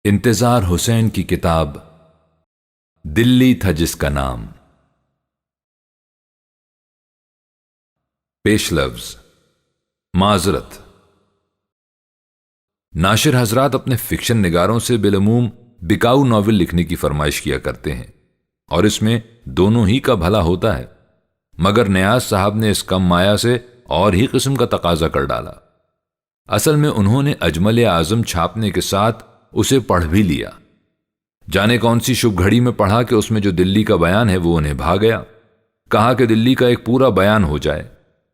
انتظار حسین کی کتاب دلی تھا جس کا نام۔ پیش لفظ معذرت۔ ناشر حضرات اپنے فکشن نگاروں سے بالعموم بکاؤ ناول لکھنے کی فرمائش کیا کرتے ہیں اور اس میں دونوں ہی کا بھلا ہوتا ہے، مگر نیاز صاحب نے اس کم مایہ سے اور ہی قسم کا تقاضا کر ڈالا۔ اصل میں انہوں نے اجمل اعظم چھاپنے کے ساتھ اسے پڑھ بھی لیا، جانے کون سی شب گھڑی میں پڑھا کہ اس میں جو دلی کا بیان ہے وہ انہیں بھا گیا۔ کہا کہ دلی کا ایک پورا بیان ہو جائے،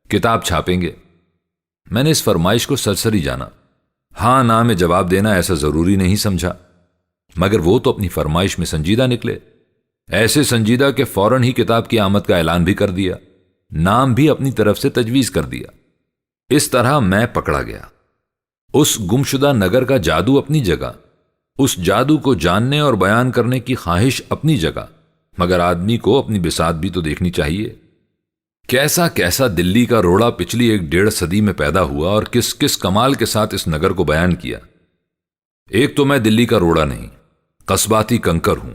کتاب چھاپیں گے۔ میں نے اس فرمائش کو سرسری جانا، ہاں نہ میں جواب دینا ایسا ضروری نہیں سمجھا، مگر وہ تو اپنی فرمائش میں سنجیدہ نکلے، ایسے سنجیدہ کہ فوراً ہی کتاب کی آمد کا اعلان بھی کر دیا، نام بھی اپنی طرف سے تجویز کر دیا۔ اس طرح میں پکڑا گیا۔ اس گمشدہ نگر کا جادو اپنی جگہ، اس جادو کو جاننے اور بیان کرنے کی خواہش اپنی جگہ، مگر آدمی کو اپنی بساط بھی تو دیکھنی چاہیے۔ کیسا کیسا دلی کا روڑا پچھلی 1.5 صدی میں پیدا ہوا اور کس کس کمال کے ساتھ اس نگر کو بیان کیا۔ ایک تو میں دلی کا روڑا نہیں، قصباتی کنکر ہوں۔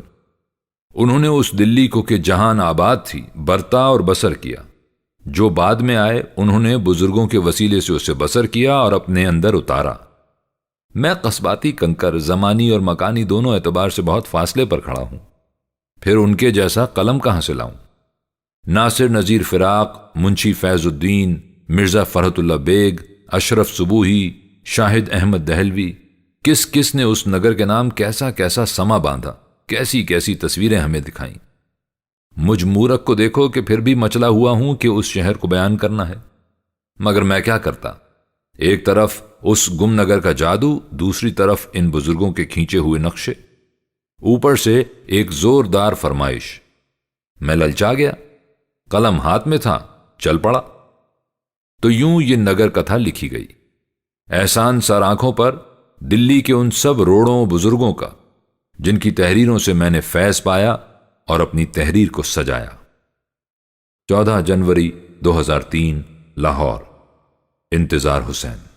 انہوں نے اس دلی کو کہ جہان آباد تھی برتا اور بسر کیا، جو بعد میں آئے انہوں نے بزرگوں کے وسیلے سے اسے بسر کیا اور اپنے اندر اتارا۔ میں قصباتی کنکر زمانی اور مکانی دونوں اعتبار سے بہت فاصلے پر کھڑا ہوں، پھر ان کے جیسا قلم کہاں سے لاؤں؟ ناصر نذیر فراق، منشی فیض الدین، مرزا فرحت اللہ بیگ، اشرف صبوحی، شاہد احمد دہلوی، کس کس نے اس نگر کے نام کیسا کیسا سما باندھا، کیسی کیسی تصویریں ہمیں دکھائیں۔ مجھ مورخ کو دیکھو کہ پھر بھی مچلا ہوا ہوں کہ اس شہر کو بیان کرنا ہے، مگر میں کیا کرتا؟ ایک طرف اس گم نگر کا جادو، دوسری طرف ان بزرگوں کے کھینچے ہوئے نقشے، اوپر سے ایک زوردار فرمائش۔ میں للچا گیا، قلم ہاتھ میں تھا، چل پڑا۔ تو یوں یہ نگر کتھا لکھی گئی، احسان سر آنکھوں پر دلی کے ان سب روڑوں بزرگوں کا جن کی تحریروں سے میں نے فیض پایا اور اپنی تحریر کو سجایا۔ 14 جنوری 2003 لاہور۔ انتظار حسین۔